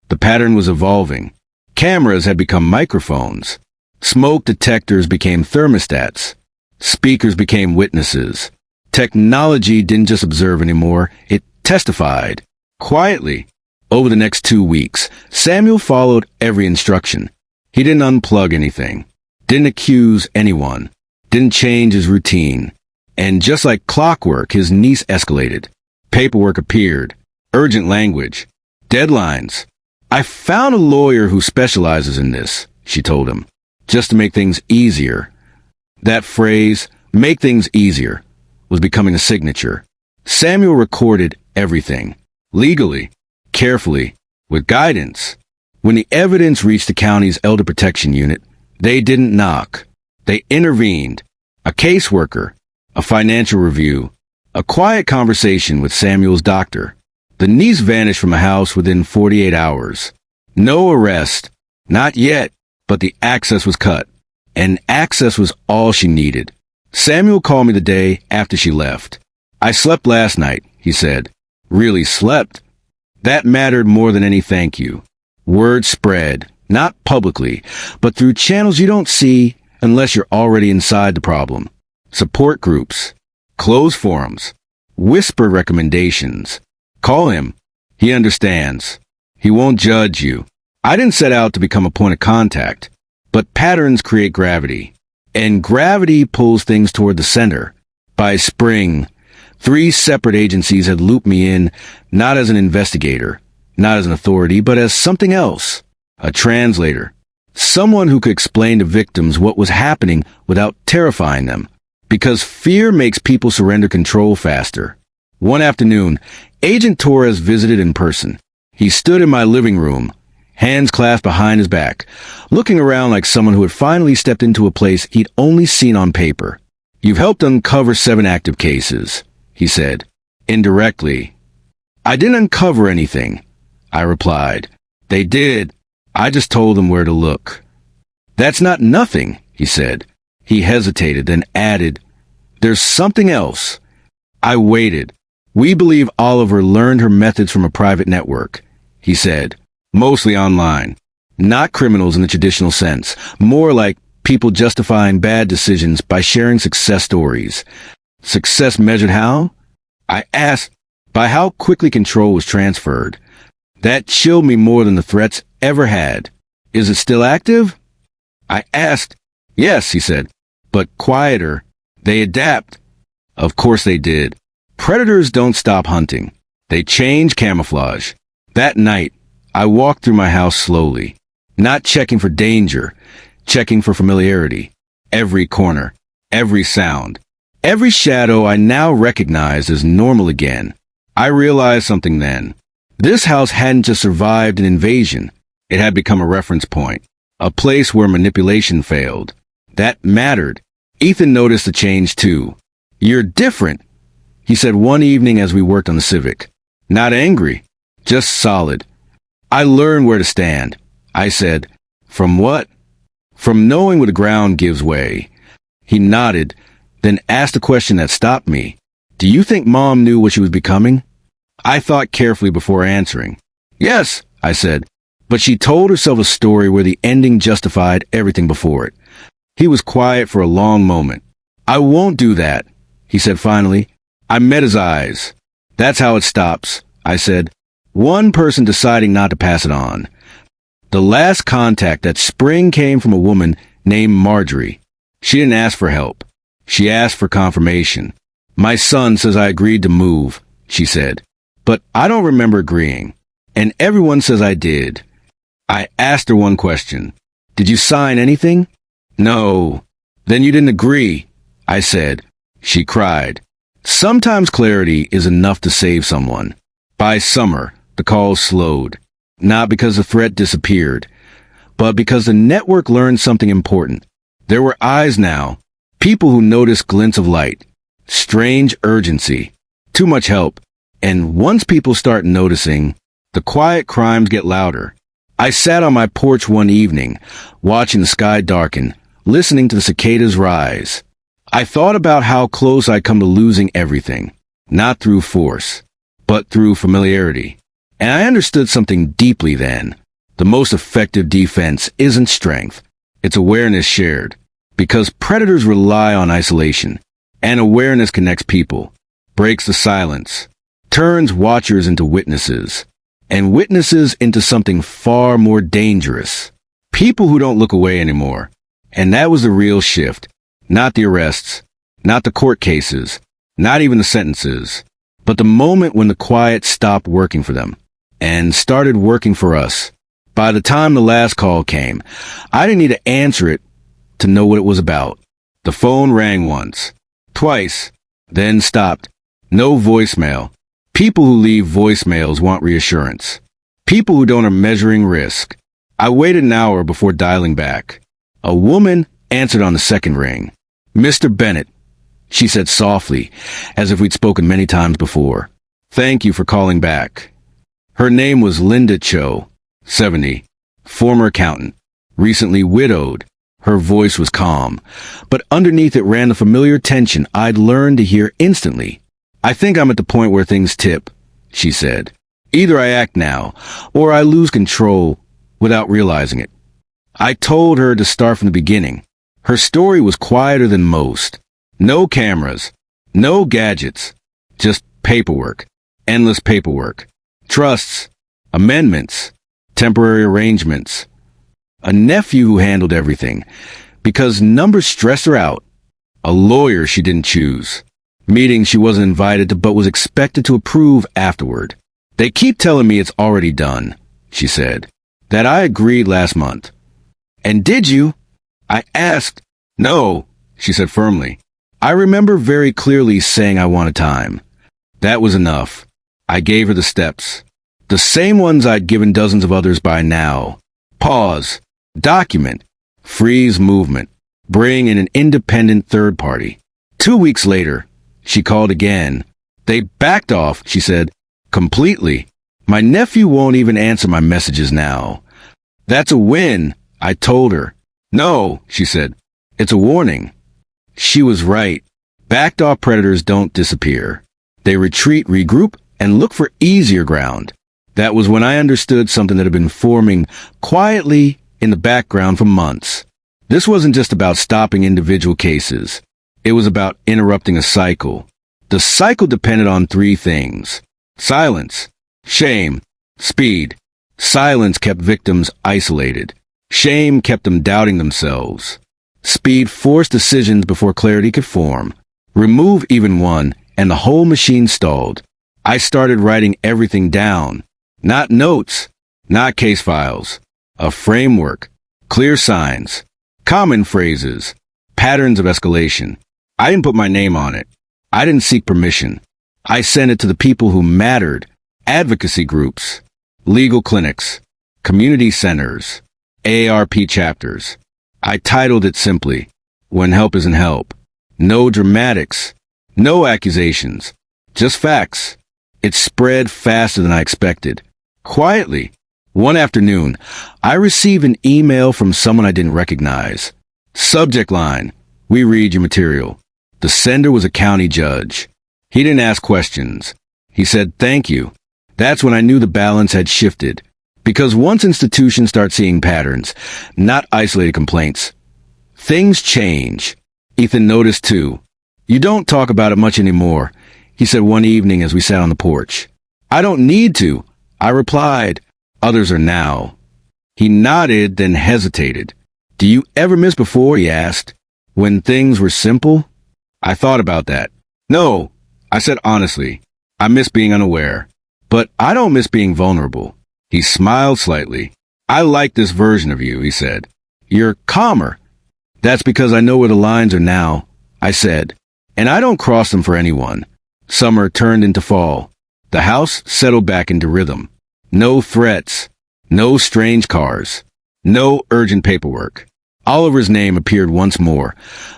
The pattern was evolving. Cameras had become microphones. Smoke detectors became thermostats. Speakers became witnesses. Technology didn't just observe anymore, it testified. Quietly, over the next 2 weeks, Samuel followed every instruction. He didn't unplug anything, didn't accuse anyone, didn't change his routine. And just like clockwork, his niece escalated. Paperwork appeared, urgent language, deadlines. "I found a lawyer who specializes in this," she told him, "just to make things easier." That phrase, "make things easier," was becoming a signature. Samuel recorded everything, legally, carefully, with guidance. When the evidence reached the county's elder protection unit, they didn't knock. They intervened. A caseworker, a financial review, a quiet conversation with Samuel's doctor. The niece vanished from the house within 48 hours. No arrest. Not yet, but the access was cut. And access was all she needed. Samuel called me the day after she left. "I slept last night," he said. "Really slept." That mattered more than any thank you. Word spread, not publicly, but through channels you don't see unless you're already inside the problem. Support groups, closed forums, whispered recommendations. Call him. He understands. He won't judge you. I didn't set out to become a point of contact, but patterns create gravity, and gravity pulls things toward the center. By spring, 3 separate agencies had looped me in, not as an investigator, not as an authority, but as something else, a translator, someone who could explain to victims what was happening without terrifying them, because fear makes people surrender control faster. One afternoon, Agent Torres visited in person. He stood in my living room, hands clasped behind his back, looking around like someone who had finally stepped into a place he'd only seen on paper. "You've helped uncover 7 active cases," he said, indirectly. "I didn't uncover anything," I replied. "They did. I just told them where to look." "That's not nothing," he said. He hesitated, then added, "There's something else." I waited. "We believe Oliver learned her methods from a private network," he said. "Mostly online. Not criminals in the traditional sense. More like people justifying bad decisions by sharing success stories." "Success measured how?" I asked. "By how quickly control was transferred." That chilled me more than the threats ever had. "Is it still active?" I asked. "Yes," he said, "but quieter. They adapt." Of course they did. Predators don't stop hunting. They change camouflage. That night, I walked through my house slowly, not checking for danger, checking for familiarity. Every corner, every sound, every shadow I now recognized as normal again. I realized something then. This house hadn't just survived an invasion. It had become a reference point, a place where manipulation failed. That mattered. Ethan noticed the change too. "You're different," he said one evening as we worked on the Civic. "Not angry, just solid." "I learned where to stand," I said. "From what?" "From knowing when the ground gives way." He nodded, then asked a question that stopped me. "Do you think Mom knew what she was becoming?" I thought carefully before answering. "Yes," I said, "but she told herself a story where the ending justified everything before it." He was quiet for a long moment. "I won't do that," he said finally. I met his eyes. "That's how it stops," I said. "One person deciding not to pass it on." The last contact that spring came from a woman named Marjorie. She didn't ask for help. She asked for confirmation. "My son says I agreed to move," she said. "But I don't remember agreeing. And everyone says I did." I asked her one question. "Did you sign anything?" "No." "Then you didn't agree," I said. She cried. Sometimes clarity is enough to save someone. By summer, the calls slowed. Not because the threat disappeared, but because the network learned something important. There were eyes now, people who noticed glints of light, strange urgency, too much help. And once people start noticing, the quiet crimes get louder. I sat on my porch one evening, watching the sky darken, listening to the cicadas rise. I thought about how close I'd come to losing everything, not through force, but through familiarity. And I understood something deeply then. The most effective defense isn't strength, it's awareness shared. Because predators rely on isolation, and awareness connects people, breaks the silence, turns watchers into witnesses, and witnesses into something far more dangerous. People who don't look away anymore. And that was the real shift. Not the arrests, not the court cases, not even the sentences, but the moment when the quiet stopped working for them and started working for us. By the time the last call came, I didn't need to answer it to know what it was about. The phone rang once, twice, then stopped. No voicemail. People who leave voicemails want reassurance. People who don't are measuring risk. I waited an hour before dialing back. A woman answered on the second ring. "Mr. Bennett," she said softly, as if we'd spoken many times before. "Thank you for calling back." Her name was Linda Cho, 70, former accountant, recently widowed. Her voice was calm, but underneath it ran the familiar tension I'd learned to hear instantly. "I think I'm at the point where things tip," she said. "Either I act now, or I lose control without realizing it." I told her to start from the beginning. Her story was quieter than most. No cameras, no gadgets, just paperwork, endless paperwork, trusts, amendments, temporary arrangements. A nephew who handled everything, because numbers stressed her out. A lawyer she didn't choose. Meetings she wasn't invited to but was expected to approve afterward. "They keep telling me it's already done," she said. "That I agreed last month." "And did you?" I asked. "No," she said firmly. I remember very clearly saying I wanted time. That was enough. I gave her the steps. The same ones I'd given dozens of others by now. Pause. Document. Freeze movement. Bring in an independent third party. 2 weeks later, she called again. "They backed off," she said. "Completely. My nephew won't even answer my messages now." "That's a win," I told her. "No," she said. "It's a warning." She was right. Backed off predators don't disappear. They retreat, regroup, and look for easier ground. That was when I understood something that had been forming quietly in the background for months. This wasn't just about stopping individual cases. It was about interrupting a cycle. The cycle depended on 3 things: silence, shame, speed. Silence kept victims isolated. Shame kept them doubting themselves. Speed forced decisions before clarity could form. Remove even one, and the whole machine stalled. I started writing everything down. Not notes, not case files. A framework, clear signs, common phrases, patterns of escalation. I didn't put my name on it. I didn't seek permission. I sent it to the people who mattered, advocacy groups, legal clinics, community centers, AARP chapters. I titled it simply, When Help Isn't Help. No dramatics, no accusations, just facts. It spread faster than I expected. Quietly, one afternoon, I received an email from someone I didn't recognize. Subject line, "We read your material." The sender was a county judge. He didn't ask questions. He said, "Thank you." That's when I knew the balance had shifted. Because once institutions start seeing patterns, not isolated complaints, things change. Ethan noticed too. "You don't talk about it much anymore," he said one evening as we sat on the porch. "I don't need to," I replied. "Others are now." He nodded, then hesitated. "Do you ever miss before?" he asked. "When things were simple?" I thought about that. "No," I said honestly. "I miss being unaware. But I don't miss being vulnerable." He smiled slightly. "I like this version of you," he said. "You're calmer." "That's because I know where the lines are now," I said. "And I don't cross them for anyone." Summer turned into fall. The house settled back into rhythm. No threats. No strange cars. No urgent paperwork. Oliver's name appeared once more,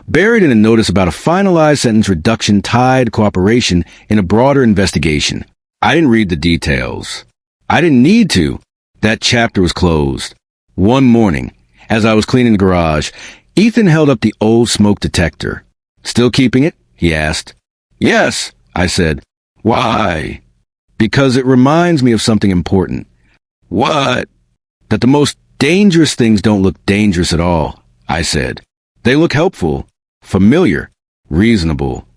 buried in a notice about a finalized sentence reduction tied cooperation in a broader investigation. I didn't read the details. I didn't need to. That chapter was closed. One morning, as I was cleaning the garage, Ethan held up the old smoke detector. "Still keeping it?" he asked. "Yes," I said. "Why?" "Because it reminds me of something important." "What?" "That the most dangerous things don't look dangerous at all," I said. "They look helpful, familiar, reasonable."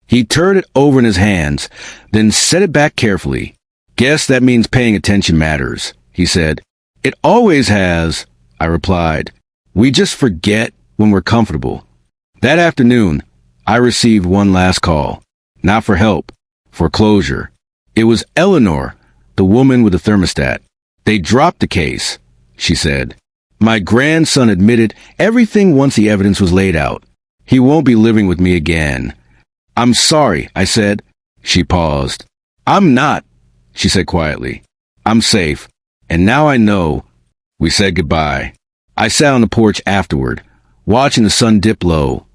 He turned it over in his hands, then set it back carefully. "Guess that means paying attention matters," he said. "It always has," I replied. "We just forget when we're comfortable." That afternoon, I received one last call. Not for help, for closure. It was Eleanor, the woman with the thermostat. "They dropped the case," she said. "My grandson admitted everything once the evidence was laid out. He won't be living with me again." "I'm sorry," I said. She paused. "I'm not," she said quietly. "I'm safe. And now I know." We said goodbye. I sat on the porch afterward, watching the sun dip low,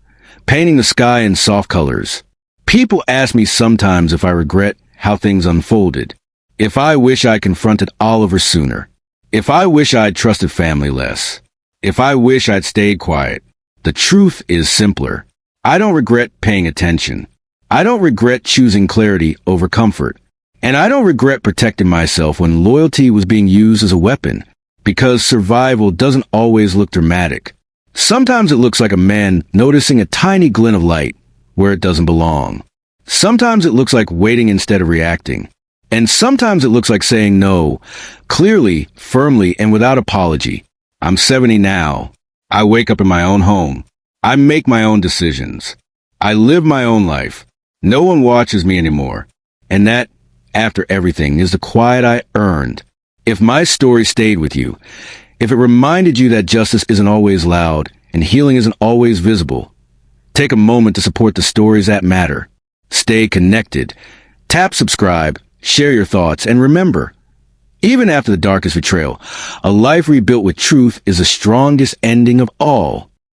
painting the sky in soft colors. People ask me sometimes if I regret how things unfolded, if I wish I confronted Oliver sooner, if I wish I'd trusted family less, if I wish I'd stayed quiet. The truth is simpler. I don't regret paying attention. I don't regret choosing clarity over comfort. And I don't regret protecting myself when loyalty was being used as a weapon, because survival doesn't always look dramatic. Sometimes it looks like a man noticing a tiny glint of light where it doesn't belong. Sometimes it looks like waiting instead of reacting. And sometimes it looks like saying no, clearly, firmly, and without apology. I'm 70 now. I wake up in my own home. I make my own decisions. I live my own life. No one watches me anymore. And that, after everything, is the quiet I earned. If my story stayed with you, if it reminded you that justice isn't always loud and healing isn't always visible, take a moment to support the stories that matter. Stay connected. Tap subscribe, share your thoughts, and remember, even after the darkest betrayal, a life rebuilt with truth is the strongest ending of all.